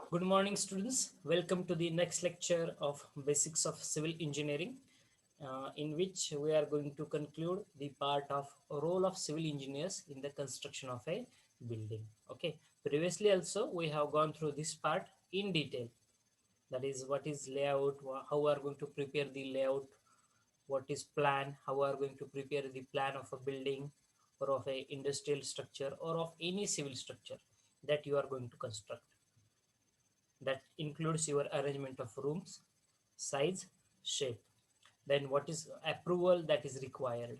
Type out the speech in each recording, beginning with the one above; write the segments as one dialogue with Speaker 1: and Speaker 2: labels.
Speaker 1: Good morning, students. Welcome to the next lecture of Basics of Civil Engineering, in which we are going to conclude the part of role of civil engineers in the construction of a building. Okay. Previously, also we have gone through this part in detail. That is, what is layout, how we are going to prepare the layout, what is plan, how we are going to prepare the plan of a building or of a industrial structure or of any civil structure that you are going to construct. That includes your arrangement of rooms, size, shape. Then what is approval that is required.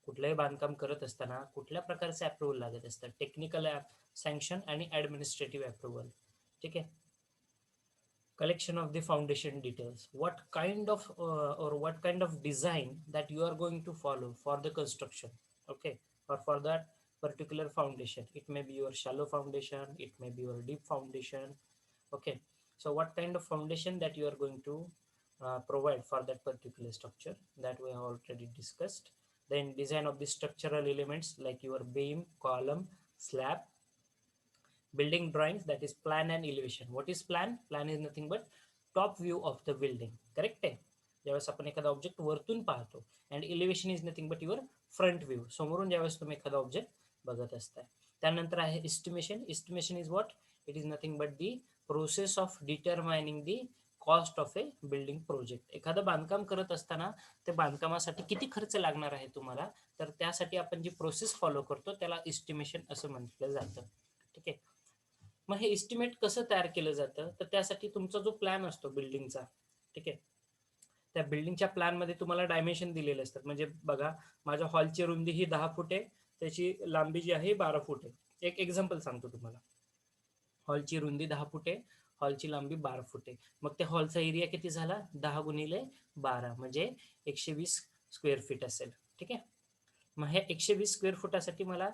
Speaker 1: कुठलंही बांधकाम करत असताना कुठल्या प्रकारचे approval लागत असतात, technical sanction आणि administrative approval. ठीक आहे. Collection of the foundation details, what kind of design that you are going to follow for the construction. Okay. Or for that particular foundation, it may be your shallow foundation, it may be your deep foundation. Okay. So what kind of foundation that you are going to provide for that particular structure, that we have already discussed. Then design of the structural elements like your beam, column, slab. Building drawings, that is plan and elevation. What is plan? Plan is nothing but top view of the building. Correct आहे. ज्यावेळेस आपण एखादा object वरतून पाहतो. And elevation is nothing but your front view, समोरून ज्यावेळेस तुम्ही एखादा ऑब्जेक्ट बघत असताय. त्यानंतर आहे estimation. Estimation is what? It is nothing but the process of determining the cost of A building project. एखादं बांधकाम करत असताना ते बांधकामासाठी किती खर्च लागणार आहे तुम्हाला, तर त्यासाठी आपण जी प्रोसेस फॉलो करतो त्याला इस्टिमेशन असं म्हटलं जातं. ठीक आहे. मग हे इस्टिमेट कसं तयार केलं जातं, तर त्यासाठी तुमचा जो प्लॅन असतो बिल्डिंगचा. ठीक आहे. त्या बिल्डिंगच्या प्लॅनमध्ये तुम्हाला डायमेन्शन दिलेले असतात. म्हणजे बघा, माझ्या हॉलची रुंदी ही 10 फूट आहे, त्याची लांबी जी आहे 12 फूट आहे. एक एक्झाम्पल सांगतो तुम्हाला. हॉलची रुंदी 10 फूट आहे, हॉलची लांबी 12 फूट आहे. मग त्या हॉलचा एरिया किती झाला? 10 × 12 म्हणजे 120 स्क्वेअर फीट असेल. ठीक आहे. मग ह्या 120 स्क्वेअर फुटासाठी मला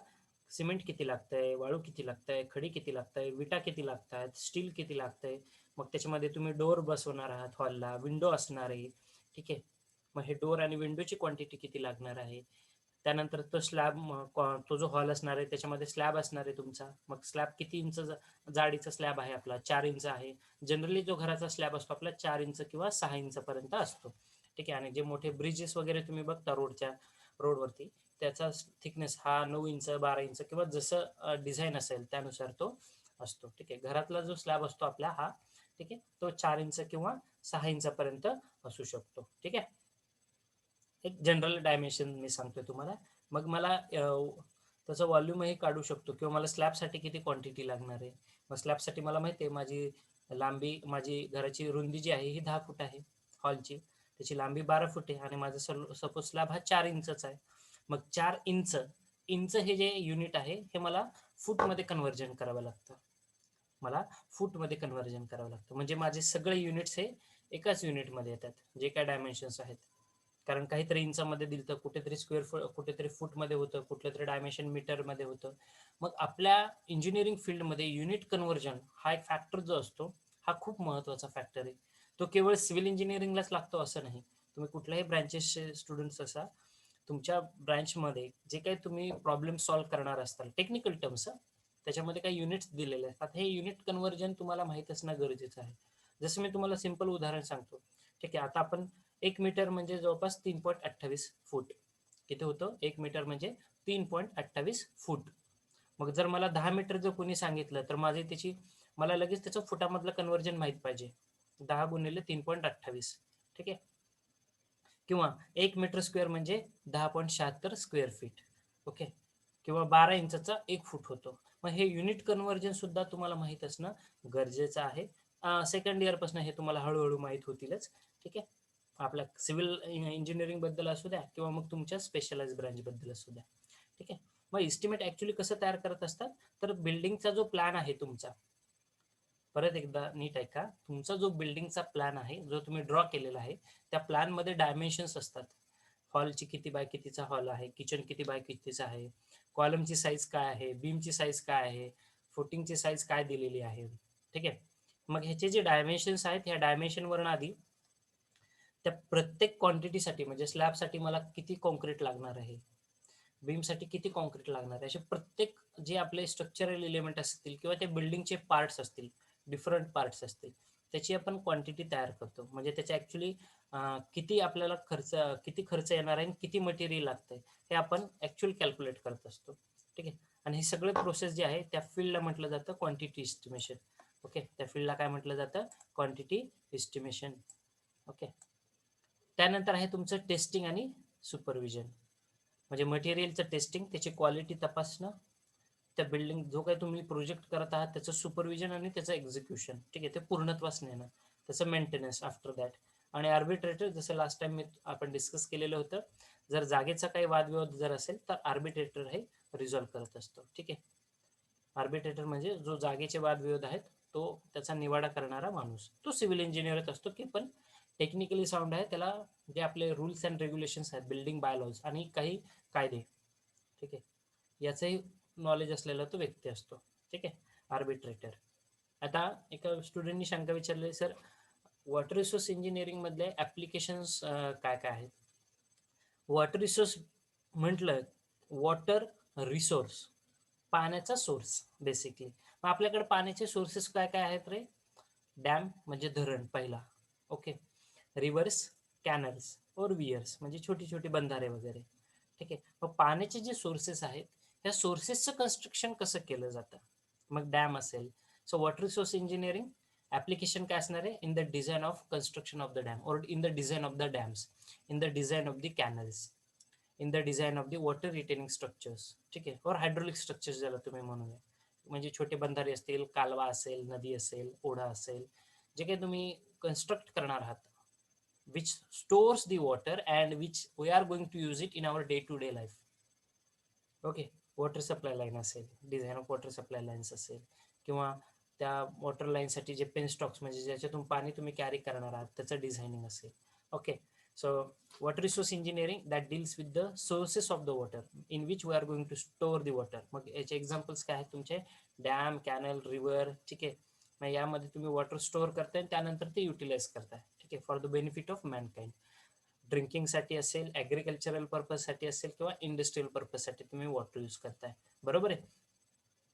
Speaker 1: सिमेंट किती लागतंय, वाळू किती लागतंय, खडी किती लागतंय, विटा किती लागतात, स्टील किती लागतंय. मग त्याच्यामध्ये तुम्ही डोअर बसवणार आहात हॉलला, विंडो असणार आहे. ठीक आहे. मग हे डोअर आणि विंडोची क्वांटिटी किती लागणार आहे. त्यानंतर तो स्लॅब, तो जो हॉल असणार आहे त्याच्यामध्ये स्लॅब असणार आहे तुमचा. मग स्लॅब किती इंच जाडीचा स्लॅब आहे आपला? 4 इंच आहे. जनरली जो घराचा स्लॅब असतो आपला 4 इंच किंवा 6 इंच पर्यंत असतो. ठीक आहे. आणि जे मोठे ब्रिजेस वगैरे तुम्ही बघता रोडवरती, त्याचा थिकनेस हा 9 इंच, 12 इंच किंवा जसं डिझाईन असेल त्यानुसार तो असतो. ठीक आहे. घरातला जो स्लॅब असतो आपला हा, ठीक आहे, तो 4 इंच किंवा 6 इंच पर्यंत असू शकतो. ठीक आहे. एक जनरल डायमेन्शन मी सांगतोय तुम्हाला. मग मला त्याचं व्हॉल्यूमही काढू शकतो, किंवा मला स्लॅबसाठी किती क्वांटिटी लागणार आहे. मग स्लॅबसाठी मला माहिती आहे माझी लांबी, माझी घराची रुंदी जी आहे ही 10 फूट आहे हॉलची, त्याची लांबी 12 फूट आहे, आणि माझा सपोज स्लॅब हा 4 इंचचा आहे. मग 4 इंच, इंच हे जे युनिट आहे हे मला फूटमध्ये कन्व्हर्जन करावं लागतं. मला फूटमध्ये कन्व्हर्जन करावं लागतं. म्हणजे माझे सगळे युनिट्स हे एकाच युनिटमध्ये येतात, जे काय डायमेन्शन्स आहेत. कारण काहीतरी इंचामध्ये दिलं तर कुठेतरी स्क्वेअर फूट, कुठेतरी फूटमध्ये होतं, कुठलं तरी डायमेन्शन मीटरमध्ये होतं. मग आपल्या इंजिनिअरिंग फील्डमध्ये युनिट कन्व्हर्जन हा एक फॅक्टर जो असतो, हा खूप महत्त्वाचा फॅक्टर आहे. तो केवळ सिव्हिल इंजिनिअरिंगलाच लागतो असं नाही. तुम्ही कुठल्याही ब्रँचेसचे स्टुडंट्स असा, तुमच्या ब्रँचमध्ये जे काही तुम्ही प्रॉब्लेम सॉल्व्ह करणार असताल, टेक्निकल टर्म्स, त्याच्यामध्ये काही युनिट्स दिलेले असतात. हे युनिट कन्व्हर्जन तुम्हाला माहीत असणं गरजेचं आहे. जसं मी तुम्हाला सिंपल उदाहरण सांगतो. ठीक आहे. आता आपण 1 मीटर म्हणजे जवळपास 3.28 फूट. किती होतं? 1 मीटर म्हणजे 3.28 फूट. मग जर मला 10 मीटर जर कोणी सांगितलं, तर मला लगेच त्याचं फुटामधलं कन्व्हर्जन माहीत पाहिजे. 10 × 3.28. ठीक आहे. किंवा 1 मीटर स्क्वेअर म्हणजे 10.76 स्क्वेअर फीट. ओके. किंवा 12 इंचाचा 1 फूट होतो. मग हे युनिट कन्व्हर्जन सुद्धा तुम्हाला माहीत असणं गरजेचं आहे. सेकंड इयरपासून हे तुम्हाला हळूहळू माहीत होतीलच. ठीक आहे. आपल्या सिव्हिल इंजिनिअरिंग बद्दल असू द्या, किंवा मग तुमच्या स्पेशलाइज ब्रँचबद्दल असू द्या. ठीक आहे. मग इस्टिमेट ॲक्च्युली कसं तयार करत असतात, तर बिल्डिंगचा जो प्लॅन आहे तुमचा, परत एकदा नीट ऐका. तुमचा जो बिल्डिंगचा प्लॅन आहे, जो तुम्ही ड्रॉ केलेला आहे, त्या प्लॅनमध्ये डायमेन्शन्स असतात. हॉलची किती बाय कितीचा हॉल आहे, किचन किती बाय कितीचा आहे, कॉलमची साईज काय आहे, बीमची साईज काय आहे, फुटिंगची साईज काय दिलेली आहे. ठीक आहे. मग ह्याचे जे डायमेन्शन्स आहेत, ह्या डायमेन्शनवरून आधी त्या प्रत्येक क्वांटिटीसाठी, म्हणजे स्लॅबसाठी मला किती कॉन्क्रीट लागणार आहे, बीमसाठी किती कॉन्क्रीट लागणार आहे, असे प्रत्येक जे आपले स्ट्रक्चरल एलिमेंट असतील किंवा ते बिल्डिंगचे पार्ट्स असतील, डिफरंट पार्ट्स असतील, त्याची आपण क्वांटिटी तयार करतो. म्हणजे त्याच्या ॲक्च्युली किती आपल्याला किती खर्च येणार आहे आणि किती मटेरियल लागतंय हे आपण ॲक्च्युअल कॅल्क्युलेट करत असतो. ठीक आहे. आणि हे सगळे प्रोसेस जे आहे त्या फील्डला म्हटलं जातं क्वांटिटी एस्टिमेशन. ओके, त्या फील्डला काय म्हटलं जातं? Quantity estimation. ओके. त्यानंतर आहे तुमचं टेस्टिंग आणि सुपरविजन. म्हणजे मटेरियलचं टेस्टिंग, त्याची क्वालिटी तपासणं, त्या बिल्डिंग जो काही तुम्ही प्रोजेक्ट करत आहात त्याचं सुपरविजन आणि त्याचं एक्झिक्युशन. ठीक आहे, ते पूर्णत्वास नेणं, त्याचं मेंटेनन्स आफ्टर दॅट. आणि आर्बिट्रेटर, जसं लास्ट टाइम आपण डिस्कस केलेलं होतं, जर जागेचा काही वादविवाद जर असेल तर आर्बिट्रेटर हे रिझॉल्व्ह करत असतो. ठीक आहे. आर्बिट्रेटर म्हणजे जो जागेचे वादविवाद आहेत तो त्याचा निवाडा करणारा माणूस, तो सिव्हिल इंजिनियरच असतो, की पण टेक्निकली साऊंड आहे, त्याला जे आपले रूल्स अँड रेग्युलेशन्स आहेत, बिल्डिंग बायलॉज आणि काही कायदे, ठीक आहे, याचंही नॉलेज असलेला तो व्यक्ती असतो. ठीक आहे, आर्बिट्रेटर. आता एका स्टुडंटनी शंका विचारली, सर वॉटर रिसोर्स इंजिनिअरिंग मधले ऍप्लिकेशन्स काय काय आहेत? वॉटर रिसोर्स म्हटलं, वॉटर रिसोर्स, पाण्याचा सोर्स बेसिकली. मग आपल्याकडे पाण्याचे सोर्सेस काय काय आहेत रे? डॅम म्हणजे धरण पहिला. ओके. रिव्हर्स, कॅनल्स और वियर्स म्हणजे छोटी छोटी बंधारे वगैरे. ठीक आहे. मग पाण्याचे जे सोर्सेस आहेत त्या सोर्सेसचं कन्स्ट्रक्शन कसं केलं जातं? मग डॅम असेल, so water resource engineering application काय असणार आहे? In the design of construction of the dam, or in the design of the dams, in the design of the canals, in the design of the water retaining structures. ठीक आहे, और hydraulic structures ज्याला तुम्ही म्हणूया, म्हणजे छोटे बंधारे असतील, कालवा असेल, नदी असेल, ओढा असेल, जे काही तुम्ही कन्स्ट्रक्ट करणार आहात, which stores the water and which we are going to use it in our day to day life. Okay. Water supply line असेल, design of water supply lines असेल, किंवा त्या वॉटर लाईनसाठी जे पेन स्टॉक्स म्हणजे ज्याच्यातून पाणी तुम्ही कॅरी करणार आहात त्याचं डिझायनिंग असेल. Okay. So water resource engineering that deals with the sources of the water in which we are going to store the water. मग याचे एक्झाम्पल्स काय आहेत तुमचे? Dam, canal, river. ठीक आहे. मग यामध्ये तुम्ही वॉटर स्टोअर करताय आणि त्यानंतर ते युटिलाइज करताय. ठीक आहे, for the benefit of mankind. ड्रिंकिंगसाठी असेल, ॲग्रिकल्चरल पर्पजसाठी असेल, किंवा इंडस्ट्रियल पर्पजसाठी तुम्ही वॉटर यूज करताय. बरोबर आहे.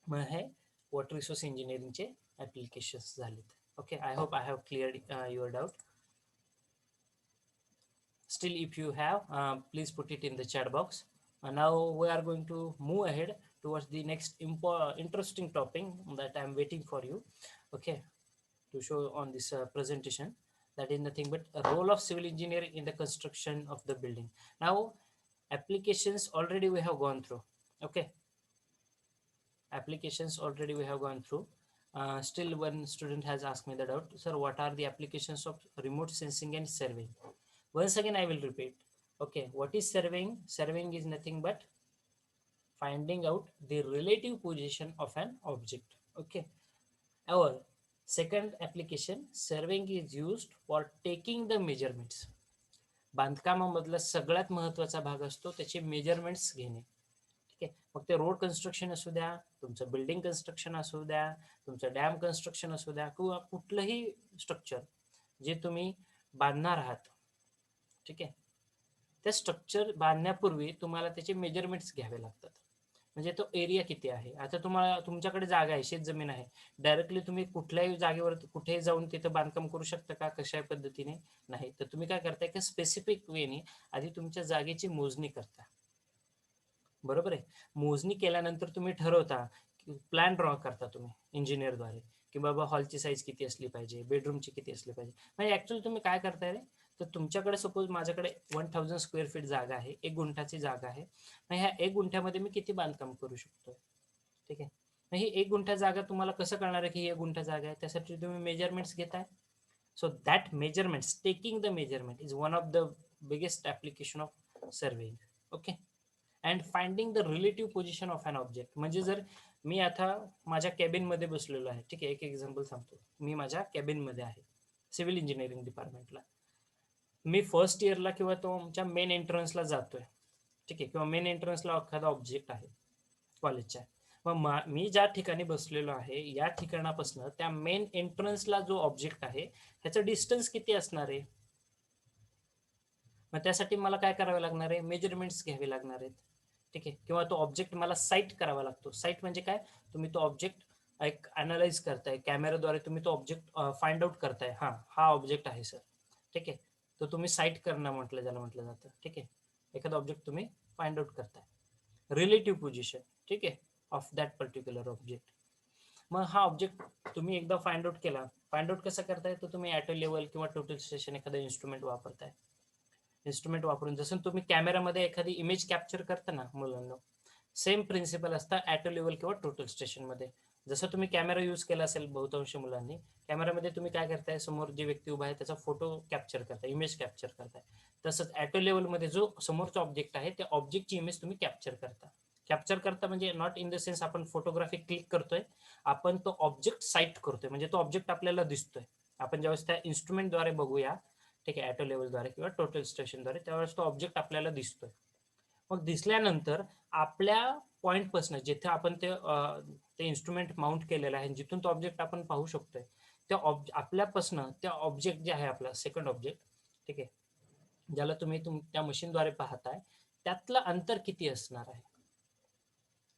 Speaker 1: मग हे वॉटर रिसोर्स इंजिनिअरिंगचे ॲप्लिकेशन्स झालेत. Okay, I hope I have cleared your doubt. Still, if you have, please put it in the chat box. Now we are going to move ahead towards the next interesting topic that I am waiting for you, okay, to show on this presentation. That is nothing but a role of civil engineering in the construction of the building. Now, applications already we have gone through. Okay, applications already we have gone through. Still, one student has asked me the doubt, sir, what are the applications of remote sensing and surveying? Once again, I will repeat. Okay, what is surveying? Surveying is nothing but finding out the relative position of an object. Okay. Our second application, surveying is used for taking the measurements. बांधकामामधला सगळ्यात महत्वाचा भाग असतो त्याचे measurements घेणे. ठीक आहे. मग ते रोड कन्स्ट्रक्शन असू द्या, तुमचं बिल्डिंग कन्स्ट्रक्शन असू द्या, तुमचं डॅम कन्स्ट्रक्शन असू द्या, किंवा कुठलंही स्ट्रक्चर जे तुम्ही बांधणार आहात. ठीक आहे, त्या स्ट्रक्चर बांधण्यापूर्वी तुम्हाला त्याचे मेजरमेंट्स घ्यावे लागतात. म्हणजे तो एरिया किती आहे. आता तुम्हाला तुमच्याकडे जागा आहे, शेत जमीन आहे, डायरेक्टली तुम्ही कुठल्याही जागेवर कुठेही जाऊन तिथं बांधकाम करू शकता का? कशा पद्धतीने? नाही. तर तुम्ही काय करताय की स्पेसिफिक वेने आधी तुमच्या जागेची मोजणी करता. बरोबर आहे. मोजणी केल्यानंतर तुम्ही ठरवता, प्लॅन ड्रॉ करता तुम्ही इंजिनियरद्वारे, की बाबा हॉलची साईज किती असली पाहिजे, बेडरूमची किती असली पाहिजे. म्हणजे ॲक्च्युअली तुम्ही काय करताय रे, तर तुमच्याकडे सपोज माझ्याकडे 1000 स्क्वेअर फीट जागा आहे, 1 गुंठाची जागा आहे. मग ह्या 1 गुंठ्यामध्ये मी किती बांधकाम करू शकतो? ठीक आहे. मग ही 1 गुंठा जागा तुम्हाला कसं कळणार आहे की ही 1 गुंठा जागा आहे? त्यासाठी तुम्ही मेजरमेंट्स घेताय. So that measurements, taking the measurement is one of the biggest application of surveying. Okay. And finding the relative position of an object. म्हणजे जर मी आता माझ्या कॅबिनमध्ये बसलेलो आहे. ठीक आहे, एक एक्झाम्पल सांगतो. मी माझ्या कॅबिनमध्ये आहे सिव्हिल इंजिनिअरिंग डिपार्टमेंटला. मी फर्स्ट इयरला किंवा तो आमच्या मेन एंट्रन्सला जातोय. ठीक आहे, किंवा मेन एंट्रन्सला एखादा ऑब्जेक्ट आहे कॉलेजच्या. मग मी ज्या ठिकाणी बसलेलो आहे या ठिकाणापासून त्या मेन एंट्रन्सला जो ऑब्जेक्ट आहे ह्याचं डिस्टन्स किती असणार आहे? मग त्यासाठी मला काय करावं लागणार आहे? मेजरमेंट्स घ्यावे लागणार आहेत. ठीक आहे, किंवा तो ऑब्जेक्ट मला साईट करावा लागतो. साईट म्हणजे काय? तुम्ही तो ऑब्जेक्ट एक अनालाइज करताय, कॅमेराद्वारे तुम्ही तो ऑब्जेक्ट फाइंड आउट करताय, हा ऑब्जेक्ट आहे सर, ठीक आहे. तो तुम्ही साईट करणं म्हटलं ज्याला म्हटलं जातं, ठीक आहे. एखादा ऑब्जेक्ट तुम्ही फाइंड आउट करताय, रिलेटिव्ह पोझिशन, ठीक आहे, ऑफ दॅट पर्टिक्युलर ऑब्जेक्ट. मग हा ऑब्जेक्ट तुम्ही एकदा फाइंड आउट केला, फाइंड आउट कसं करताय, तर तुम्ही ॲटो लेवल किंवा टोटल स्टेशन एखादा इन्स्ट्रुमेंट वापरताय. इन्स्ट्रुमेंट वापरून जसं तुम्ही कॅमेरामध्ये एखादी इमेज कॅप्चर करता ना मुलांना, सेम प्रिन्सिपल असतं ॲटो लेवल किंवा टोटल स्टेशनमध्ये. जसं तुम्ही कॅमेरा यूज केला असेल बहुतांश मुलांनी, कॅमेरामध्ये तुम्ही काय करताय, समोर जे व्यक्ती उभा आहे त्याचा फोटो कॅप्चर करताय, इमेज कॅप्चर करताय. तसंच ॲटो लेवलमध्ये जो समोरचा ऑब्जेक्ट आहे त्या ऑब्जेक्टची इमेज तुम्ही कॅप्चर करता. कॅप्चर करता म्हणजे नॉट इन द सेन्स आपण फोटोग्राफी क्लिक करतोय, आपण तो ऑब्जेक्ट साईट करतोय, म्हणजे तो ऑब्जेक्ट आपल्याला दिसतोय. आपण ज्यावेळेस त्या इन्स्ट्रुमेंटद्वारे बघूया, ठीक आहे, ॲटो लेवलद्वारे किंवा टोटल स्टेशनद्वारे, त्यावेळेस तो ऑब्जेक्ट आपल्याला दिसतोय. मग दिसल्यानंतर आपल्या पॉईंटपासून जिथे आपण ते इन्स्ट्रुमेंट माउंट केलेलं आहे, जिथून तो ऑब्जेक्ट आपण पाहू शकतोय, त्या आपल्यापासनं त्या ऑब्जेक्ट जे आहे आपला सेकंड ऑब्जेक्ट, ठीक आहे, ज्याला तुम्ही त्या मशीनद्वारे पाहताय, त्यातलं अंतर किती असणार आहे.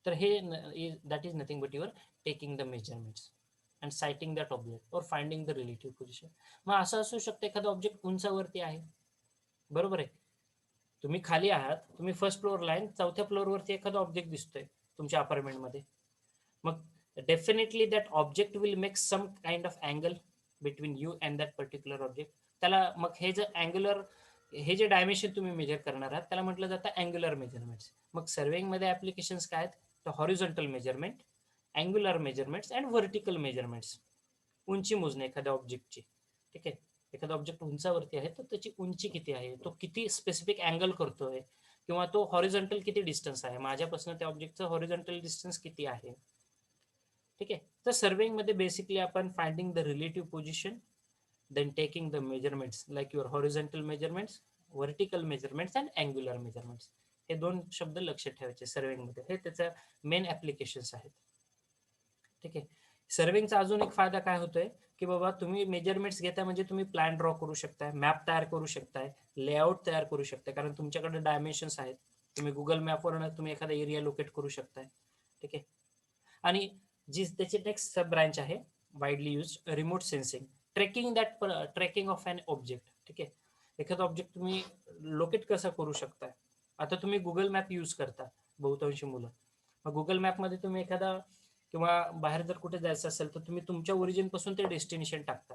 Speaker 1: तर हे that is nothing but your taking the measurements and sighting that object और फाइंडिंग द रिलेटिव्ह पोझिशन. मग असं असू शकतं एखादा ऑब्जेक्ट उंचावरती आहे, बरोबर आहे. तुम्ही खाली आहात, तुम्ही फर्स्ट फ्लोअरला आहे, चौथ्या फ्लोअरवरती एखादा ऑब्जेक्ट दिसतोय तुमच्या अपार्टमेंटमध्ये. मग definitely that object will make some kind of angle between you and that particular object. त्याला मग हे जे डायमेन्शन तुम्ही मेजर करणार आहात त्याला म्हटलं जातं अँग्युलर मेजरमेंट्स. मग सर्वेइंगमध्ये ॲप्लिकेशन्स काय आहेत, तर horizontal measurement, angular measurements and vertical measurements. उंची मोजणे एखाद्या ऑब्जेक्टची, ठीक आहे. एखादा ऑब्जेक्ट उंचावरती आहे तर त्याची उंची किती आहे, तो किती स्पेसिफिक अँगल करतोय, किंवा तो हॉरिझॉन्टल किती डिस्टन्स आहे, माझ्यापासून त्या ऑब्जेक्टचं हॉरिझॉन्टल डिस्टन्स किती आहे, ठीक आहे. तर सर्वेइंगमध्ये बेसिकली आपण finding the relative position, then taking the measurements like your horizontal measurements, vertical measurements and angular measurements. हे दोन शब्द लक्षात ठेवायचे सर्वेइंगमध्ये, हे त्याचं मेन ॲप्लिकेशन्स आहेत, ठीक आहे. सर्वेइंगचा अजून एक फायदा काय होतोय, की बाबा तुम्ही मेजरमेंट्स घेता म्हणजे तुम्ही प्लॅन ड्रॉ करू शकताय, मॅप तयार करू शकताय, लेआउट तयार करू शकताय, कारण तुमच्याकडे डायमेन्शन्स आहेत. तुम्ही गुगल मॅपवरून तुम्ही एखादा एरिया लोकेट करू शकताय, ठीक आहे. आणि जी त्याची नेक्स्ट सब ब्रँच आहे, widely use remote sensing, trekking of an object, ठीक आहे. एखादा ऑब्जेक्ट तुम्ही लोकेट कसा करू शकताय. आता तुम्ही गुगल मॅप यूज करता बहुतांशी मुलं, मग गुगल मॅपमध्ये तुम्ही एखादा किंवा बाहेर जर कुठे जायचं असेल तर तुम्ही तुमच्या ओरिजिन पासून ते डेस्टिनेशन टाकता.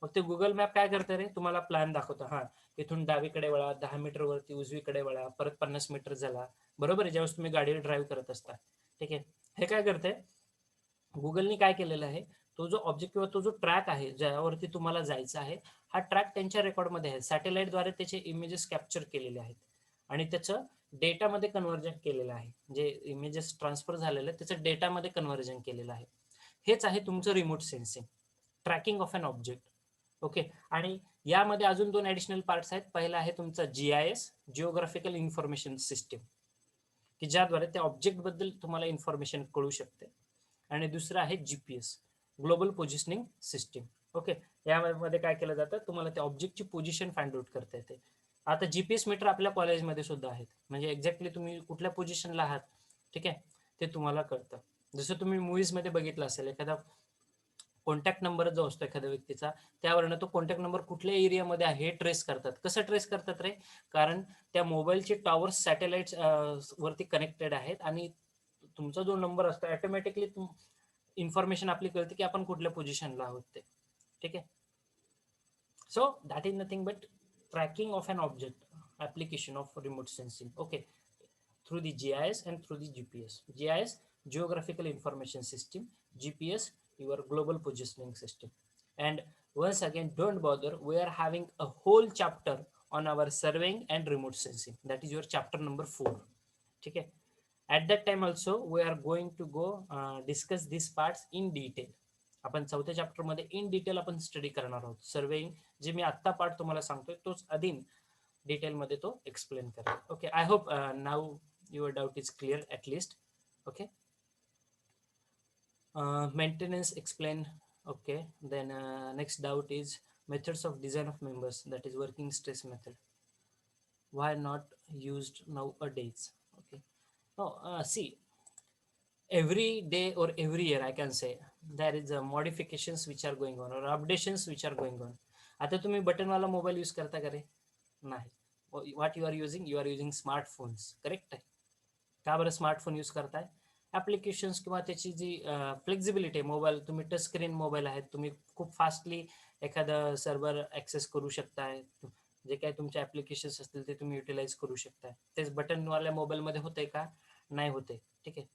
Speaker 1: मग ते गुगल मॅप काय करतं रे, तुम्हाला प्लॅन दाखवतं, इथून डावीकडे वळा, 10 मीटर वरती उजवीकडे वळा, परत 50 मीटर झाला, बरोबर आहे, ज्यावेळेस तुम्ही गाडी ड्राईव्ह करत असता, ठीक आहे. हे काय करते, गुगलनी काय केलेलं आहे, तो जो ऑब्जेक्ट किंवा तो जो ट्रॅक आहे ज्यावरती तुम्हाला जायचं आहे, हा ट्रॅक त्यांच्या रेकॉर्डमध्ये आहे, सॅटेलाइटद्वारे त्याचे इमेजेस कॅप्चर केलेले आहेत आणि त्याचं डेटामध्ये कन्व्हर्जन केलेलं आहे. जे इमेजेस ट्रान्सफर झालेलं आहे त्याचं डेटामध्ये कन्व्हर्जन केलेलं आहे. हेच आहे तुमचं remote sensing, tracking of an object, okay. आणि यामध्ये अजून दोन ॲडिशनल पार्ट्स आहेत. पहिला आहे तुमचा GIS, जिओग्राफिकल इन्फॉर्मेशन सिस्टीम, की ज्याद्वारे त्या ऑब्जेक्टबद्दल तुम्हाला इन्फॉर्मेशन कळू शकते. आणि दुसरं आहे GPS, global positioning system, okay. यामध्ये काय केलं जातं, तुम्हाला त्या ऑब्जेक्टची पोझिशन फाइंड आउट करता येते. आता GPS मीटर आपल्या कॉलेजमध्ये सुद्धा आहेत, म्हणजे एक्झॅक्टली तुम्ही कुठल्या पोझिशनला आहात, ठीक आहे, ते तुम्हाला कळतं. जसं तुम्ही मूवीजमध्ये बघितलं असेल, एखादा कॉन्टॅक्ट नंबर जो असतो एखाद्या व्यक्तीचा, त्यावरनं तो कॉन्टॅक्ट नंबर कुठल्या एरियामध्ये आहे हे ट्रेस करतात. कसं ट्रेस करतात रे, कारण त्या मोबाईलचे टॉवर्स सॅटेलाइट्स वरती कनेक्टेड आहेत आणि तुमचा जो नंबर असतो ऑटोमॅटिकली इन्फॉर्मेशन आपली कळते की आपण कुठल्या पोझिशनला आहोत ते, ठीक आहे. So that is nothing but tracking of an object, application of remote sensing, okay, through the GIS and through the GPS. GIS, geographical information system, GPS, your global positioning system. And once again, don't bother, we are having a whole chapter on our surveying and remote sensing, that is your chapter number 4, okay. At that time also we are going to go discuss these parts in detail. आपण चौथ्या chapter मध्ये in detail आपण study करणार आहोत. Surveying जे मी आत्ता part तुम्हाला सांगतोय तोच अधिन डिटेल मध्ये तो एक्सप्लेन करेल, okay. I hope now your doubt is clear at least, okay. Maintenance explain, okay. Then next doubt is methods of design of members, that is working stress method, why not used nowadays, okay. Now see, every day or every year I can say there is modifications which are going on or updations which are going on. आता तुम्ही बटनवाला mobile use करता का रे? नाही. What you are using smartphones, correct आहे. का बरं smartphone use करताय? ॲप्लिकेशन्स किंवा त्याची जी फ्लेक्झिबिलिटी आहे, मोबाईल तुम्ही टच स्क्रीन मोबाईल आहेत, तुम्ही खूप फास्टली एखादं सर्व्हर ॲक्सेस करू शकताय, जे काही तुमचे ॲप्लिकेशन्स असतील ते तुम्ही युटिलाइज करू शकताय. तेच बटनवाल्या मोबाईलमध्ये होतंय का? नाही होते. ठीक आहे.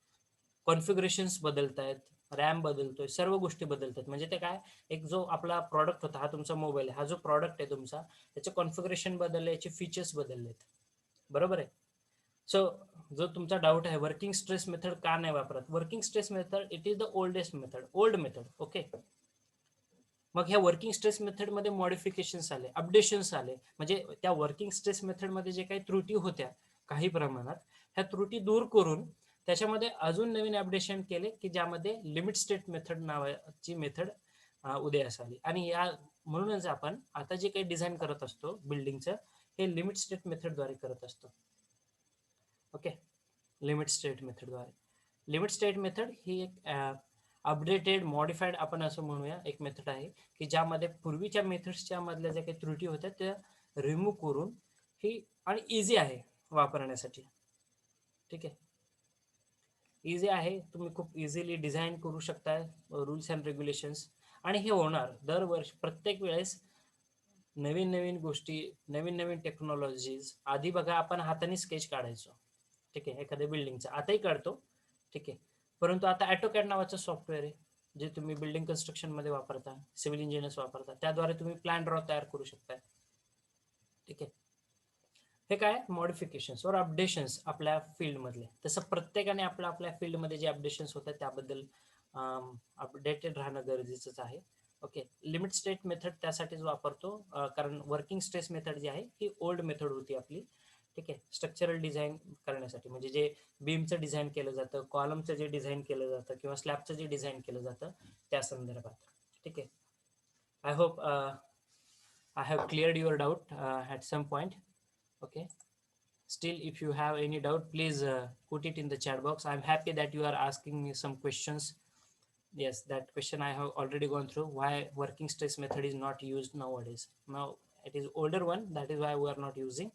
Speaker 1: कॉन्फिगरेशन्स बदलत आहेत, रॅम बदलतोय, सर्व गोष्टी बदलतात. म्हणजे ते काय, एक जो आपला प्रॉडक्ट होता, हा तुमचा मोबाईल आहे, हा जो प्रॉडक्ट आहे तुमचा, त्याचे कॉन्फिगरेशन बदलले, याचे फीचर्स बदललेत. बरोबर आहे. सो जो तुमचा डाऊट आहे, वर्किंग स्ट्रेस मेथड का नाही वापरत? Working stress method it is the oldest method, old method. Okay. मग ह्या वर्किंग स्ट्रेस मेथडमध्ये मॉडिफिकेशन्स आले, अपडेशन्स आले. म्हणजे त्या वर्किंग स्ट्रेस मेथडमध्ये जे काही त्रुटी होत्या काही प्रमाणात, ह्या त्रुटी दूर करून त्याच्यामध्ये अजून नवीन अपडेशन केले की ज्यामध्ये लिमिट स्टेट मेथड नावाची मेथड उदयास आली. आणि या म्हणूनच आपण आता जे काही डिझाईन करत असतो बिल्डिंगचं, हे लिमिट स्टेट मेथडद्वारे करत असतो. ओके. लिमिट स्टेट मेथडद्वारे. लिमिट स्टेट मेथड ही एक अपडेटेड मॉडिफाईड आपण असं म्हणूया एक मेथड आहे की ज्यामध्ये पूर्वीच्या मेथड्सच्या मधल्या ज्या काही त्रुटी होत्या त्या रिमूव्ह करून ही, आणि इझी आहे वापरण्यासाठी. ठीक आहे. इझी आहे, तुम्ही खूप इझिली डिझाईन करू शकताय रूल्स अँड रेग्युलेशन्स. आणि हे होणार दरवर्षी, प्रत्येक वेळेस नवीन नवीन गोष्टी, नवीन नवीन टेक्नॉलॉजीज. आधी बघा आपण हाताने स्केच काढायचो, ठीक आहे, एखाद्या बिल्डिंगचा, आताही काढतो, ठीक आहे. परंतु आता ॲटोकॅड नावाचं सॉफ्टवेअर आहे जे तुम्ही बिल्डिंग कन्स्ट्रक्शनमध्ये वापरता, सिव्हिल इंजिनियर्स वापरता, त्याद्वारे तुम्ही प्लॅन ड्रॉ तयार करू शकताय. ठीक आहे. हे काय मॉडिफिकेशन्स और अपडेशन्स आपल्या फील्डमधले. तसं प्रत्येकाने आपल्या आपल्या फील्डमध्ये जे अपडेशन्स होतात त्याबद्दल अपडेटेड राहणं गरजेचंच आहे. ओके. लिमिट स्टेट मेथड त्यासाठीच वापरतो, कारण वर्किंग स्ट्रेस मेथड जी आहे ही ओल्ड मेथड होती आपली. ठीक आहे. स्ट्रक्चरल डिझाईन करण्यासाठी, म्हणजे जे बीमचं डिझाईन केलं जातं, कॉलमचं जे डिझाईन केलं जातं किंवा स्लॅबचं जे डिझाईन केलं जातं त्या संदर्भात. ठीक आहे. I hope I have cleared your doubt at some point. Okay. Still, if you have any doubt, please put it in the chat box. I'm happy that you are asking me some questions. Yes, that question I have already gone through. Why working stress method is not used nowadays? Now it is older one. That is why we are not using,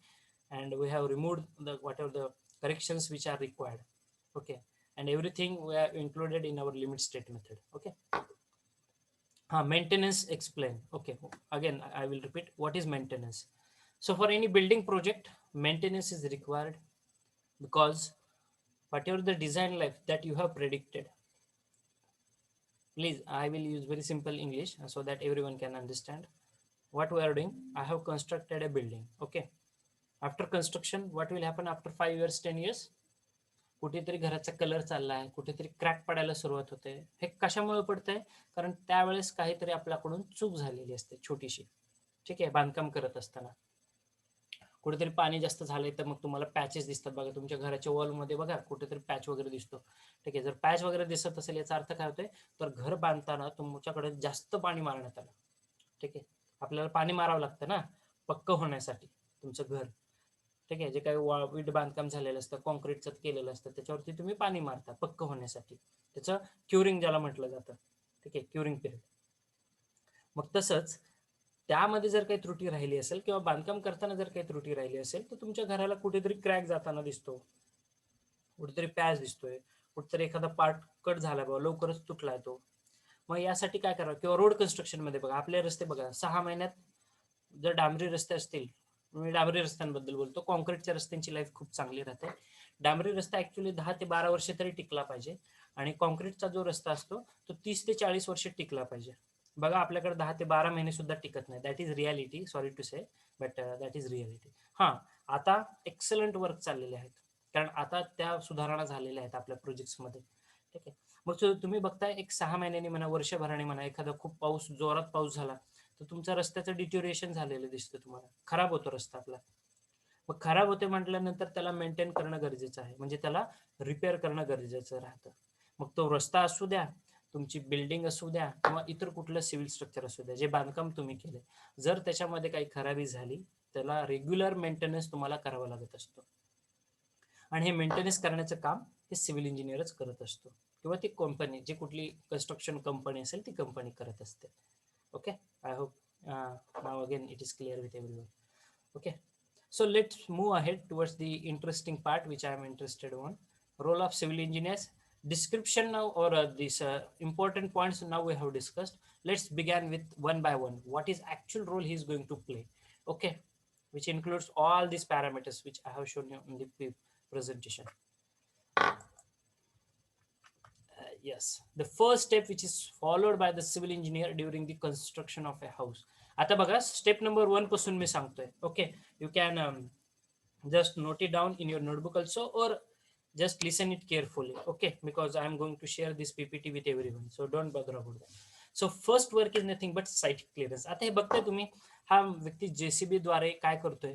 Speaker 1: and we have removed the whatever the corrections which are required. Okay, and everything we have included in our limit state method. Okay. Maintenance explain. Okay, again I will repeat what is maintenance. So for any building project, maintenance is required because whatever the design life that you have predicted, please I will use very simple English so that everyone can understand what we are doing. I have constructed a building. Okay. After construction, what will happen after 5 years, 10 years? कुठेतरी घराचा colour चालला आहे, कुठेतरी crack पडायला सुरुवात होते. हे कशामुळे पडतंय? कारण त्यावेळेस काहीतरी आपल्याकडून चूक झालेली असते छोटीशी. ठीक आहे. बांधकाम करत असताना कुठेतरी पाणी जास्त झालंय तर मग तुम्हाला पॅचेस दिसतात बघा तुमच्या घराच्या वॉलमध्ये, बघा कुठेतरी पॅच वगैरे दिसतो. ठीक आहे. जर पॅच वगैरे दिसत असेल याचा अर्थ काय होतोय, तर घर बांधताना तुमच्याकडे जास्त पाणी मारण्यात आलं. ठीक आहे. आपल्याला पाणी मारावं लागतं ना पक्क होण्यासाठी तुमचं घर. ठीक आहे. जे काही वीट बांधकाम झालेलं असतं, कॉन्क्रीटचं केलेलं असतं, त्याच्यावरती तुम्ही पाणी मारता पक्क होण्यासाठी. त्याचं क्युरिंग ज्याला म्हटलं जातं. ठीक आहे. Curing period. मग तसंच त्यामध्ये जर काही त्रुटी राहिली असेल किंवा बांधकाम करताना जर काही त्रुटी राहिली असेल तर तुमच्या घराला कुठेतरी क्रॅक जाताना दिसतो, कुठेतरी पॅच दिसतोय, कुठेतरी एखादा पार्ट कट झाला बाबा, लवकरच तुटलाय तो. मग यासाठी काय करावं? किंवा रोड कन्स्ट्रक्शनमध्ये बघा, आपले रस्ते बघा, 6 महिन्यात जर डांबरी रस्ते असतील, मी डांबरी रस्त्यांबद्दल बोलतो, कॉन्क्रीटच्या रस्त्यांची लाईफ खूप चांगली राहते. डांबरी रस्ता ॲक्च्युली 10 ते 12 वर्ष तरी टिकला पाहिजे, आणि कॉन्क्रीटचा जो रस्ता असतो तो 30 ते 40 वर्ष टिकला पाहिजे. बघा आपल्याकडे 10 ते 12 महिने सुद्धा टिकत नाही. That is reality, sorry to say, but that is reality. हां, आता एक्सलंट वर्क चाललेले आहेत, कारण आता त्या सुधारणा झालेल्या आहेत आपल्या प्रोजेक्ट्समध्ये. ठीक आहे. मग तुम्ही बघताय एक 6 महिन्यांनी म्हणा, वर्षभराने म्हणा, एखादा खूप पाऊस, जोरात पाऊस झाला तर तुमच्या रस्त्याचं डिट्युरेशन झालेलं दिसतं तुम्हाला, खराब होतो रस्ता आपला. मग खराब होते म्हटल्यानंतर त्याला मेंटेन करणं गरजेचं आहे, म्हणजे त्याला रिपेअर करणं गरजेचं राहतं. मग तो रस्ता असू द्या, तुमची बिल्डिंग असू द्या, किंवा इतर कुठलं सिव्हिल स्ट्रक्चर असू द्या, जे बांधकाम तुम्ही केले, जर त्याच्यामध्ये काही खराबी झाली त्याला रेग्युलर मेंटेनन्स तुम्हाला करावा लागत असतो. आणि हे मेंटेनन्स करण्याचं काम हे सिव्हिल इंजिनियरच करत असतो. किंवा ती कंपनी, जी कुठली कन्स्ट्रक्शन कंपनी असेल ती कंपनी करत असते. Okay, I hope now again it is clear with everyone. Okay, so let's move ahead towards the interesting part which I am interested on. Role of civil engineers. Description now, or these important points now we have discussed. Let's begin with one by one. What is actual role he is going to play? Okay, which includes all these parameters which I have shown you in the presentation. Yes, the first step which is followed by the civil engineer during the construction of a house. आता बघा, step number 1 पासून मी सांगतोय. Okay, you can just note it down in your notebook also, or just listen it carefully. Okay, because I am going to share this PPT with everyone, so don't bother about that. So first work is nothing but site clearance. आता हे बघताय तुम्ही, हा व्यक्ती JCB द्वारे काय करतोय.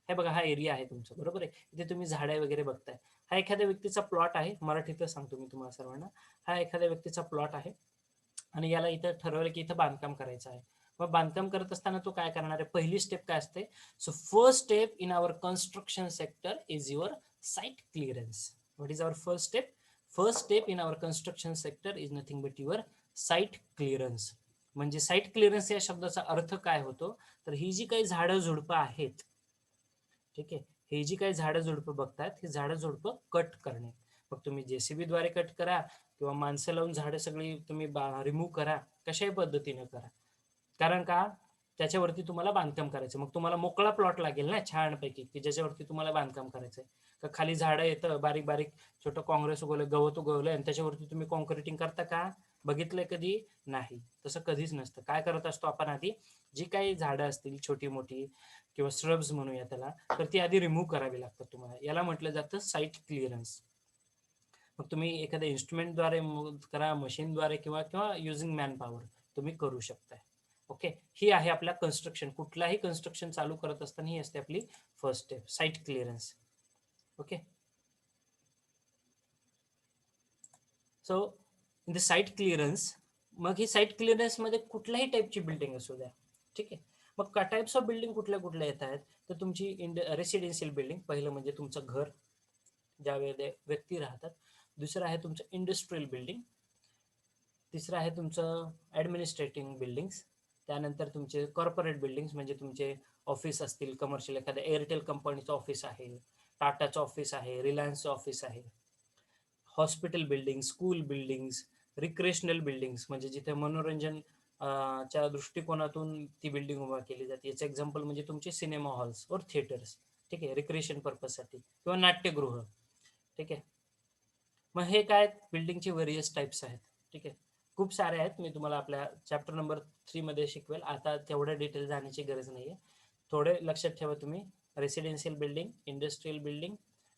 Speaker 1: हे बघा, हा एरिया आहे तुमचा, बरोबर आहे. इथे तुम्ही झाडे वगैरे बघताय. हा एखाद्या व्यक्तीचा प्लॉट आहे, मराठीतच सांगतो मी तुम्हाला सर्वांना. हा एखाद्या व्यक्तीचा प्लॉट आहे आणि याला इथं ठरवलं की इथं बांधकाम करायचं आहे. मग बांधकाम करत असताना तो काय करणार आहे, पहिली स्टेप काय असते. So first step in our construction sector is your site clearance. What is our first step? First step in our construction sector is nothing but your site clearance. म्हणजे साईट क्लिअरन्स या शब्दाचा अर्थ काय होतो, तर ही जी काही झाडं झुडपं आहेत, ठीक आहे, हे जी काही झाडं झुडपं बघतात, ही झाडं झुडपं कट करणे. मग तुम्ही JCB द्वारे कट करा किंवा माणसं लावून झाडं सगळी तुम्ही रिमूव्ह करा, कशाही पद्धतीने करा. कारण का, त्याच्यावरती तुम्हाला बांधकाम करायचं. मग तुम्हाला मोकळा प्लॉट लागेल ना छानपैकी, की ज्याच्यावरती तुम्हाला बांधकाम करायचंय. का खाली झाडं येतं, बारीक बारीक छोटं काँग्रेस उगवलं, गवत उगवलं, आणि त्याच्यावरती तुम्ही कॉन्क्रिटिंग करता का? बघितलंय कधी? नाही, तसं कधीच नसतं. काय करत असतो आपण आधी, जी काही झाडं असतील छोटी मोठी किंवा श्रब्स म्हणूया त्याला, तर ती आधी रिमूव्ह करावी लागतात तुम्हाला. याला म्हटलं जातं साईट क्लिअरन्स. मग तुम्ही एखाद्या इन्स्ट्रुमेंटद्वारे करा, मशीनद्वारे, किंवा किंवा युझिंग मॅन पॉवर तुम्ही करू शकताय. ओके, ही आहे आपल्या कन्स्ट्रक्शन, कुठलाही कन्स्ट्रक्शन चालू करत असताना ही असते आपली first step, site clearance. Okay, so in the site clearance, मग ही साईट क्लिअरन्समध्ये कुठल्याही टाईपची बिल्डिंग असू द्या, ठीक आहे. मग टाईप्स ऑफ बिल्डिंग कुठल्या कुठल्या येत आहेत, तर तुमची रेसिडेन्शियल बिल्डिंग, पहिलं म्हणजे तुमचं घर, ज्या व्यक्ती राहतात. दुसरं आहे तुमचं इंडस्ट्रियल बिल्डिंग. तिसरं आहे तुमचं ॲडमिनिस्ट्रेटिव्ह बिल्डिंग्स. त्यानंतर तुमचे कॉर्पोरेट बिल्डिंग्स, म्हणजे तुमचे ऑफिस असतील, कमर्शियल, एखाद्या एअरटेल कंपनीचं ऑफिस आहे, टाटाचं ऑफिस आहे, रिलायन्सचं ऑफिस आहे. Hospital building, school buildings, recreational buildings, म्हणजे जिथे मनोरंजन च्या दृष्टिकोनातून ती बिल्डिंग उभा केली जाते. याचं एक्झाम्पल म्हणजे तुमचे सिनेमा हॉल्स और थिएटर्स, ठीक आहे, रिक्रिएशन पर्पजसाठी, किंवा नाट्यगृह, ठीक आहे. मग हे काय, बिल्डिंगचे व्हेरियस टाईप्स आहेत, ठीक आहे. खूप सारे आहेत, मी तुम्हाला आपल्या चॅप्टर नंबर 3 मध्ये शिकवेल. आता तेवढ्या डिटेल जाण्याची गरज नाही आहे. थोडे लक्षात ठेवा तुम्ही. Residential building, industrial building,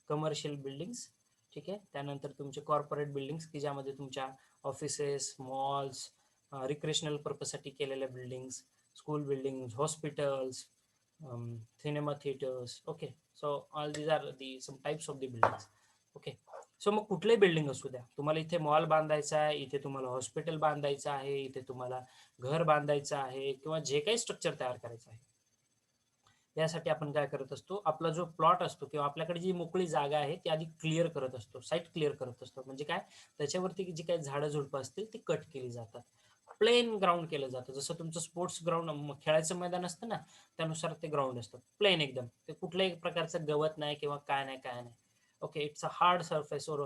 Speaker 1: commercial buildings, ठीक आहे. त्यानंतर तुमचे कॉर्पोरेट बिल्डिंग्स, की ज्यामध्ये तुमच्या ऑफिसेस, मॉल्स, रिक्रिएशनल पर्पजसाठी केलेल्या buildings, school buildings, hospitals, cinema theatres. Okay, so all these are the some types of the buildings. Okay, so मग कुठलेही बिल्डिंग असू द्या, तुम्हाला इथे मॉल बांधायचा आहे, इथे तुम्हाला हॉस्पिटल बांधायचं आहे, इथे तुम्हाला घर बांधायचं आहे, किंवा जे काही स्ट्रक्चर तयार करायचं आहे, यासाठी आपण काय करत असतो, आपला जो प्लॉट असतो किंवा आपल्याकडे जी मोकळी जागा आहे ती आधी क्लिअर करत असतो, साईट क्लिअर करत असतो. म्हणजे काय, त्याच्यावरती जी काही झाडं झुडपं असतील ती कट केली जातात, प्लेन ग्राउंड केलं जातं. जसं तुमचं स्पोर्ट्स ग्राउंड, खेळायचं मैदान असतं ना, त्यानुसार ते ग्राउंड असतं, प्लेन एकदम, ते कुठल्याही प्रकारचं गवत नाही किंवा काय नाही काय नाही. Okay, it's a hard surface, और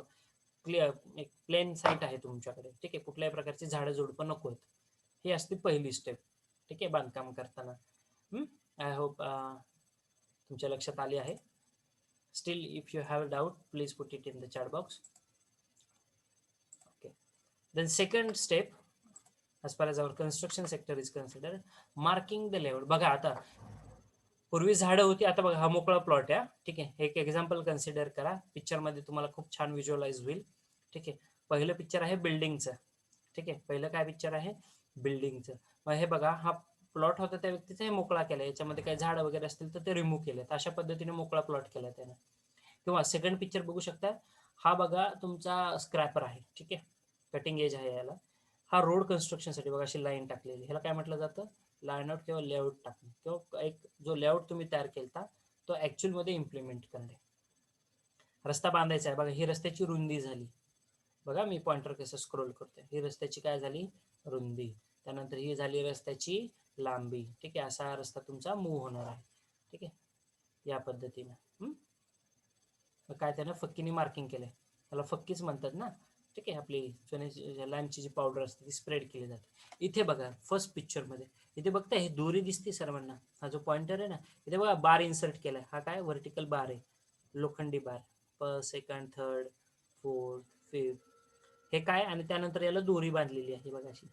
Speaker 1: क्लिअर, एक प्लेन साईट आहे तुमच्याकडे, ठीक आहे. कुठल्याही प्रकारची झाडं झुडपं नको आहेत. ही असते पहिली स्टेप, ठीक आहे, बांधकाम करताना. आय होप तुमच्या लक्षात आली आहे. Still if you have doubt, please put it in the chat box. Okay, then second step, as far as our construction sector is considered, marking the layout. बघा, आता पूर्वी झाडं होती, आता बघा हा मोकळा प्लॉट आहे, ठीक आहे. एक एक्झाम्पल कन्सिडर करा, पिक्चर मध्ये तुम्हाला खूप छान व्हिज्युअलाइज होईल, ठीक आहे. पहिलं पिक्चर आहे बिल्डिंगचं, ठीक आहे. पहिलं काय पिक्चर आहे, बिल्डिंगचं. मग हे बघा, हा प्लॉट होता त्या व्यक्तीचा, हे मोकळा केला, याच्यामध्ये काही झाडं वगैरे असतील तर ते रिमूव्ह केले, अशा पद्धतीने मोकळा प्लॉट केला त्याने. किंवा सेकंड पिक्चर बघू शकता, हा बघा तुमचा स्क्रॅपर आहे, ठीक आहे, कटिंग एज आहे याला. हा रोड कन्स्ट्रक्शनसाठी बघा अशी लाईन टाकलेली, ह्याला काय म्हटलं जातं, लाईन आउट किंवा लेआउट टाकणे, किंवा एक जो लेआउट तुम्ही तयार केलता तो ऍक्च्युअल मध्ये इम्प्लिमेंट करणे. रस्ता बांधायचा आहे बघा, ही रस्त्याची रुंदी झाली, बघा मी पॉइंटर कसं स्क्रोल करतोय. ही रस्त्याची काय झाली रुंदी, त्यानंतर ही झाली रस्त्याची लांबी. ठीक आहे, असा हा रस्ता तुमचा मूव्ह होणार आहे. ठीक आहे, या पद्धतीनं. मग काय त्यानं फक्कीने मार्किंग केलंय, त्याला फक्कीच म्हणतात ना. ठीक आहे, आपली चण्याची लाईमची जी पावडर असते ती स्प्रेड केली जाते. इथे बघा फर्स्ट पिक्चरमध्ये, इथे बघता हे दोरी दिसते सर्वांना. हा जो पॉइंटर आहे ना, इथे बघा बार इन्सर्ट केलाय. हा काय व्हर्टिकल बार आहे, लोखंडी bar. First, second, third, fourth, fifth, हे काय, आणि त्यानंतर याला दोरी बांधलेली आहे बघा अशी.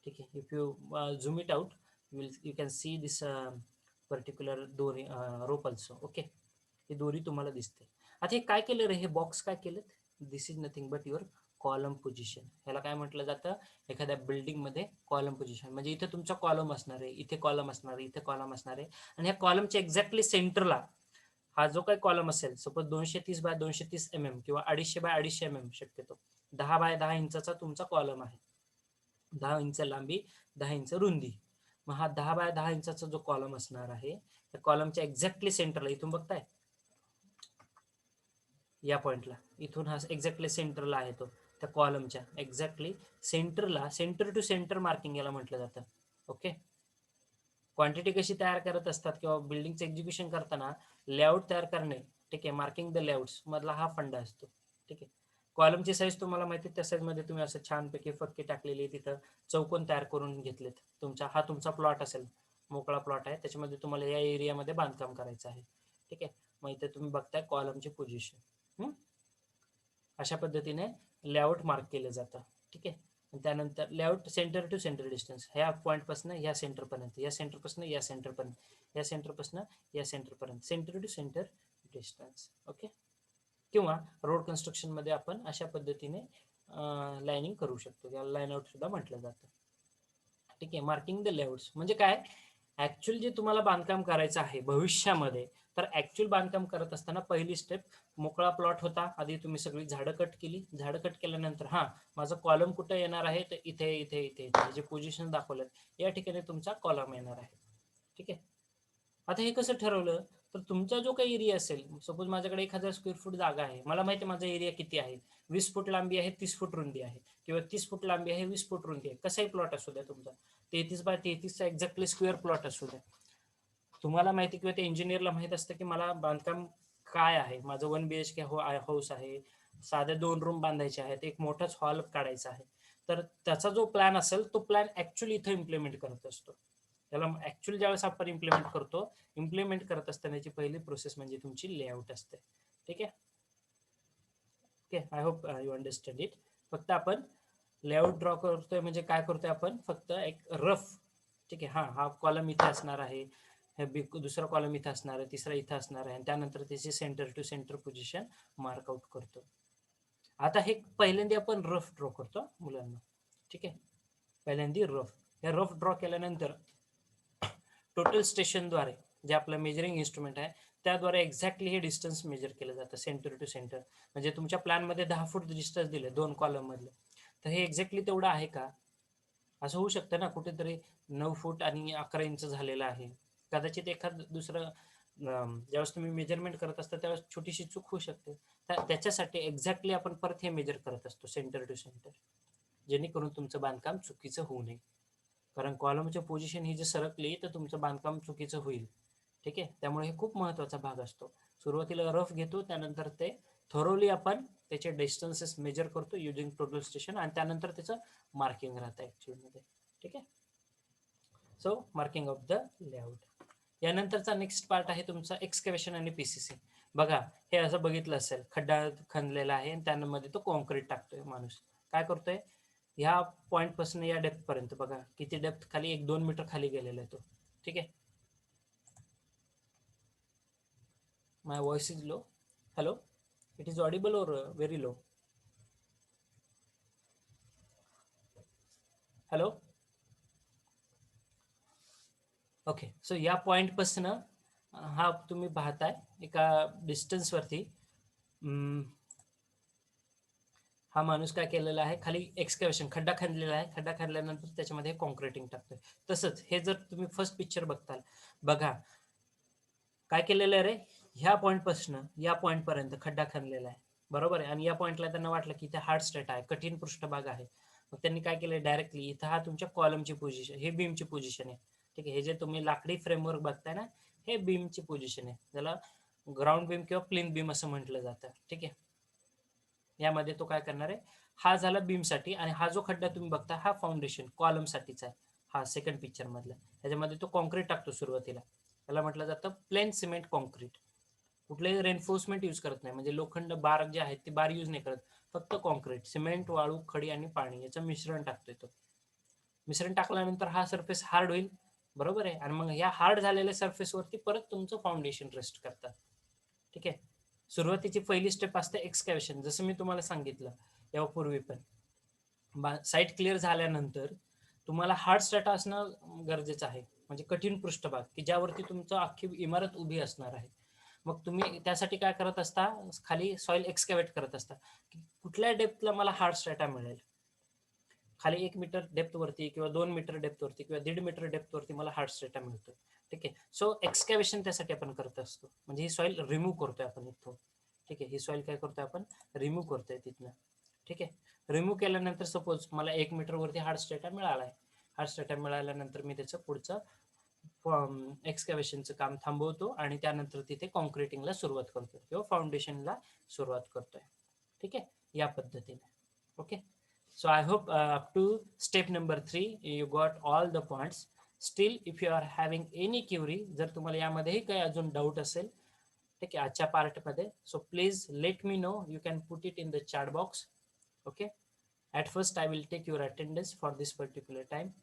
Speaker 1: ठीक आहे, if you zoom it out you can see this particular दोरी रोप ऑल्सो. ओके, ही दोरी तुम्हाला दिसते. आता हे काय केलं रे, हे बॉक्स काय केलं, this is nothing but your column position. ह्याला काय म्हटलं जातं, एखाद्या बिल्डिंगमध्ये कॉलम पोझिशन म्हणजे इथे तुमचा कॉलम असणार आहे, इथे कॉलम असणार आहे, इथे कॉलम असणार आहे, आणि ह्या कॉलमच्या एक्झॅक्टली सेंटरला हा जो काही कॉलम असेल, सपोज 230 बाय 230 किंवा 250 बाय 250 शक्यतो 10 बाय 10 इंचाचा तुमचा कॉलम आहे. 10 इंच लांबी, 10 इंच रुंदी. मग हा 10 बाय 10 इंचाचा जो कॉलम असणार आहे, त्या कॉलमच्या एक्झॅक्टली सेंटरला, इथून बघताय या पॉइंटला, इथून हा एक्झॅक्टली सेंटरला आहे तो, त्या कॉलमच्या एक्झॅक्टली सेंटरला, सेंटर टू सेंटर मार्किंग याला म्हटलं जातं. ओके, क्वांटिटी कशी तयार करत असतात किंवा बिल्डिंगचं एक्झिक्युशन करताना लेआउट तयार करणे. ठीक आहे, मार्किंग द लेआउट्स मधला हा फंडा असतो. ठीक आहे, कॉलमची साईज तुम्हाला माहिती आहे, त्या साईजमध्ये तुम्ही असं छानपैकी फक्के टाकलेली, तिथं चौकोन तयार करून घेतलेत. तुमचा हा तुमचा प्लॉट असेल, मोकळा प्लॉट आहे, त्याच्यामध्ये तुम्हाला या एरियामध्ये बांधकाम करायचं आहे. ठीक आहे, मग इथे तुम्ही बघताय कॉलमची पोझिशन. अशा पद्धतीने लेआउट मार्क केलं जातं. ठीक आहे, त्यानंतर layout centre to centre distance, ह्या पॉईंटपासून या सेंटरपर्यंत, या सेंटरपासून या सेंटरपर्यंत, या सेंटरपासून या सेंटरपर्यंत, centre to centre distance. Okay, किंवा रोड कन्स्ट्रक्शनमध्ये आपण अशा पद्धतीने लाईनिंग करू शकतो, याला लाईन आउट सुद्धा म्हटलं जातं. ठीक आहे, मार्किंग द लेआउट्स म्हणजे काय, ऍक्च्युअल जे तुम्हाला बांधकाम करायचं आहे भविष्यामध्ये, तर ऍक्च्युअल बांधकाम करत असताना पहिली स्टेप, मोकळा प्लॉट होता, आधी तुम्ही सगळी झाडं कट केली, झाडं कट केल्यानंतर हा माझा कॉलम कुठं येणार आहे, तर इथे इथे इथे इथे जे पोझिशन दाखवलं या ठिकाणी तुमचा कॉलम येणार आहे. ठीक आहे, आता हे कसं ठरवलं, तर तुमचा जो काही एरिया असेल, सपोज माझ्याकडे 1000 स्क्वेअर फूट जागा आहे, मला माहिती आहे माझा एरिया किती आहे, 20 फूट लांबी आहे, 30 फूट रुंदी आहे, किंवा 30 फूट लांबी आहे, 20 फूट रुंदी आहे, कसाही प्लॉट असू द्या तुमचा, 33 बाय 33चा एक्झॅक्टली स्क्वेअर प्लॉट असू द्या, तुम्हाला माहिती किंवा त्या इंजिनियरला माहित असतं की मला बांधकाम काय आहे, माझं 1 BHK हाऊस आहे, साध्या 2 रूम बांधायचे आहेत, एक मोठाच हॉल काढायचा आहे, तर त्याचा जो प्लॅन असेल तो प्लॅन ऍक्च्युअली इथं इम्प्लिमेंट करत असतो. त्याला ऍक्च्युअली ज्यावेळेस आपण इम्प्लिमेंट करतो, इम्प्लिमेंट करत असतानाची पहिली प्रोसेस म्हणजे तुमची लेआउट असते. ठीक आहे, okay, I hope you understand it. फक्त आपण लेआउट ड्रॉ करतोय म्हणजे काय करतोय, आपण फक्त एक रफ. ठीक आहे, हा कॉलम इथे असणार आहे, हे दुसरा कॉलम इथे असणार आहे, तिसरा इथे असणार आहे, आणि त्यानंतर त्याची centre to centre position mark out करतो. आता हे पहिल्यांदा आपण रफ ड्रॉ करतो मुलांना. ठीक आहे, पहिल्यांदा रफ, हे रफ ड्रॉ केल्यानंतर टोटल स्टेशनद्वारे, जे आपलं मेजरिंग इन्स्ट्रुमेंट आहे त्याद्वारे एक्झॅक्टली हे डिस्टन्स मेजर केलं जातं सेंटर टू सेंटर. म्हणजे तुमच्या प्लॅनमध्ये 10 फूट डिस्टन्स दिले 2 कॉलम मधले, तर हे एक्झॅक्टली तेवढं आहे का, असं होऊ शकतं ना, कुठेतरी 9 फूट आणि 11 इंच झालेलं आहे. कदाचित एखाद दुसरं ज्यावेळेस तुम्ही मेजरमेंट करत असता त्यावेळेस छोटीशी चूक होऊ शकते. तर त्याच्यासाठी एक्झॅक्टली आपण परत हे मेजर करत असतो सेंटर टू सेंटर, जेणेकरून तुमचं बांधकाम चुकीचं होऊ नये. कारण कॉलमची पोझिशन ही जर सरकली तर तुमचं बांधकाम चुकीचं होईल. ठीक आहे, त्यामुळे हे खूप महत्त्वाचा भाग असतो. सुरुवातीला रफ घेतो, त्यानंतर ते थोरोली आपण त्याचे डिस्टन्सेस मेजर करतो युजिंग टोटल स्टेशन, आणि त्यानंतर त्याचं मार्किंग राहतं ॲक्च्युअलमध्ये. ठीक आहे, so marking of the layout. यानंतरचा नेक्स्ट पार्ट आहे तुमचा एक्सकॅव्हेशन आणि पीसीसी. बघा, हे असं बघितलं असेल, खड्डा खणलेला आहे आणि त्यामध्ये तो कॉन्क्रीट टाकतोय माणूस. काय करतोय, ह्या पॉइंट पासून या डेप्थ पर्यंत बघा किती डेप्थ खाली, 1-2 मीटर खाली गेलेला आहे तो. ठीक आहे, my voice is low. Hello, it is audible or very low? Hello, okay. So या पॉईंटपासून हा तुम्ही पाहताय एका डिस्टन्सवरती, हा माणूस काय केलेला आहे, खाली एक्सकॅव्हेशन खड्डा खणलेला आहे, खड्डा खणल्यानंतर त्याच्यामध्ये कॉन्क्रिटिंग टाकतोय. तसंच हे जर तुम्ही फर्स्ट पिक्चर बघताल, बघा काय केलेलं आहे रे, ह्या पॉईंटपासून या पॉईंटपर्यंत खड्डा खणलेला आहे. बरोबर आहे. आणि या पॉईंटला त्यांना वाटलं की इथे हार्ड स्टेट आहे, कठीण पृष्ठभाग आहे. मग त्यांनी काय केलं, डायरेक्टली इथं हा तुमच्या कॉलमची पोझिशन, हे बीमची पोझिशन आहे. ठीक आहे, हे जे तुम्ही लाकडी फ्रेमवर्क बघताय ना, हे बीमची पोझिशन आहे. त्याला ग्राउंड बीम किंवा प्लेन बीम असं म्हटलं जातं. ठीक आहे, यामध्ये तो काय करणार आहे, हा झाला बीमसाठी, आणि हा जो खड्डा तुम्ही बघता हा फाउंडेशन कॉलमसाठीचा आहे. हा सेकंड पिक्चर मधला, त्याच्यामध्ये तो कॉन्क्रीट टाकतो सुरुवातीला. त्याला म्हटलं जातं प्लेन सिमेंट कॉन्क्रीट. कुठलेही रेन्फोर्समेंट यूज करत नाही, म्हणजे लोखंड बार जे आहेत ते बार यूज नाही करत, फक्त कॉन्क्रीट, सिमेंट, वाळू, खडी आणि पाणी याचं मिश्रण टाकतोय तो. मिश्रण टाकल्यानंतर हा सरफेस हार्ड होईल, बरोबर आहे, आणि मग या हार्ड झालेल्या सरफेसवरती परत तुमचं फाउंडेशन रेस्ट करतात. ठीक आहे, सुरुवातीची पहिली स्टेप असते एक्सकॅव्हेशन, जसं मी तुम्हाला सांगितलं यापूर्वी पण. साईट क्लिअर झाल्यानंतर तुम्हाला हार्ड स्ट्रॅटा असणं गरजेचं आहे, म्हणजे कठीण पृष्ठभाग की ज्यावरती तुमचं अख्खी इमारत उभी असणार आहे. मग तुम्ही त्यासाठी काय करत असता, खाली सॉइल एक्सकॅव्हेट करत असता की कुठल्या डेप्थला मला हार्ड स्ट्रॅटा मिळेल. खाली 1 मीटर डेप्थ वरती किंवा 2 मीटर डेप्थ वरती किंवा 1.5 मीटर डेप्थ वरती मला हार्ड स्ट्रॅटा मिळतो. ठीक आहे, सो एक्सकॅव्हेशन त्यासाठी आपण करत असतो, म्हणजे ही सॉइल रिमूव्ह करतोय आपण इथून. ठीक आहे, ही सॉइल काय करतोय आपण, रिमूव्ह करतोय तिथनं. ठीक आहे, रिमूव्ह केल्यानंतर सपोज मला 1 मीटर वरती हार्ड स्ट्रॅटा मिळाला आहे. हार्ड स्ट्रॅटा मिळाल्यानंतर मी त्याचं पुढचं एक्सकॅव्हेशनचं काम थांबवतो आणि त्यानंतर तिथे कॉन्क्रिटिंगला सुरुवात करतो किंवा फाउंडेशनला सुरुवात करतोय. ठीक आहे, या पद्धतीने. Okay, so I hope up to step number 3 you got all the points. Still if you are having any query, जर तुम्हाला यामध्येही काही अजून डाऊट असेल, ठीक आहे, आजच्या पार्टमध्ये, so please let me know, you can put it in the chat box. Okay, at first I will take your attendance for this particular time.